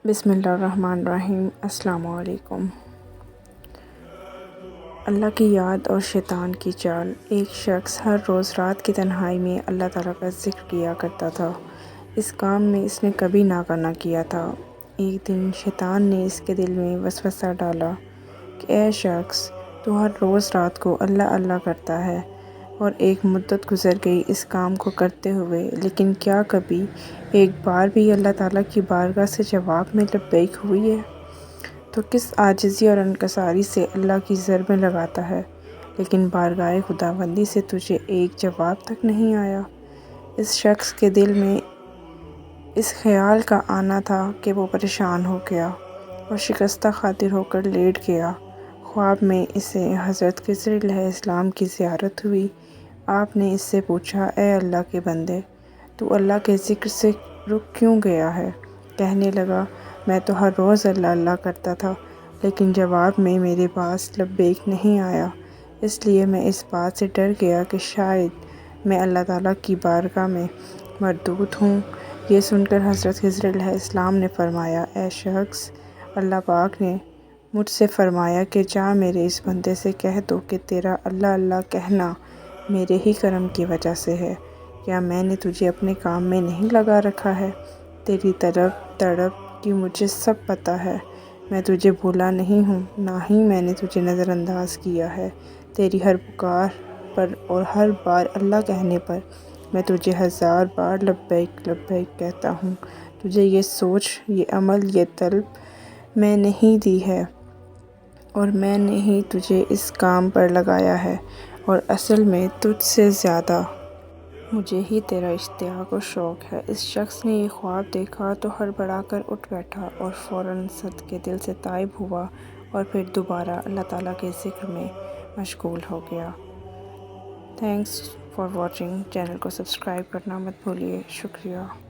بسم اللہ الرحمن الرحیم۔ السلام علیکم۔ اللہ کی یاد اور شیطان کی چال۔ ایک شخص ہر روز رات کی تنہائی میں اللہ تعالیٰ کا ذکر کیا کرتا تھا۔ اس کام میں اس نے کبھی ناکہ نہ کیا تھا۔ ایک دن شیطان نے اس کے دل میں وسوسہ ڈالا کہ اے شخص، تو ہر روز رات کو اللہ اللہ کرتا ہے اور ایک مدت گزر گئی اس کام کو کرتے ہوئے، لیکن کیا کبھی ایک بار بھی اللہ تعالیٰ کی بارگاہ سے جواب میں لبیک ہوئی ہے؟ تو کس عاجزی اور انکساری سے اللہ کی ضربیں لگاتا ہے، لیکن بارگاہ خداوندی سے تجھے ایک جواب تک نہیں آیا۔ اس شخص کے دل میں اس خیال کا آنا تھا کہ وہ پریشان ہو گیا اور شکستہ خاطر ہو کر لیٹ گیا۔ خواب میں اسے حضرت خضر علیہ السلام کی زیارت ہوئی۔ آپ نے اس سے پوچھا، اے اللہ کے بندے، تو اللہ کے ذکر سے رک کیوں گیا ہے؟ کہنے لگا، میں تو ہر روز اللہ اللہ کرتا تھا، لیکن جواب میں میرے پاس لبیک نہیں آیا، اس لیے میں اس بات سے ڈر گیا کہ شاید میں اللہ تعالیٰ کی بارگاہ میں مردود ہوں۔ یہ سن کر حضرت خضر علیہ السلام نے فرمایا، اے شخص، اللہ پاک نے مجھ سے فرمایا کہ جا میرے اس بندے سے کہہ دو کہ تیرا اللہ اللہ کہنا میرے ہی کرم کی وجہ سے ہے۔ کیا میں نے تجھے اپنے کام میں نہیں لگا رکھا ہے؟ تیری طلب تڑپ کی مجھے سب پتہ ہے۔ میں تجھے بھولا نہیں ہوں، نہ ہی میں نے تجھے نظر انداز کیا ہے۔ تیری ہر پکار پر اور ہر بار اللہ کہنے پر میں تجھے 1000 بار لبیک لبیک کہتا ہوں۔ تجھے یہ سوچ، یہ عمل، یہ طلب میں نہیں دی ہے اور میں نے ہی تجھے اس کام پر لگایا ہے، اور اصل میں تجھ سے زیادہ مجھے ہی تیرا اشتیاق و شوق ہے۔ اس شخص نے یہ خواب دیکھا تو ہڑبڑا کر اٹھ بیٹھا اور فوراً صدقے دل سے تائب ہوا اور پھر دوبارہ اللہ تعالیٰ کے ذکر میں مشغول ہو گیا۔ Thanks for watching. چینل کو سبسکرائب کرنا مت بھولیے۔ شکریہ۔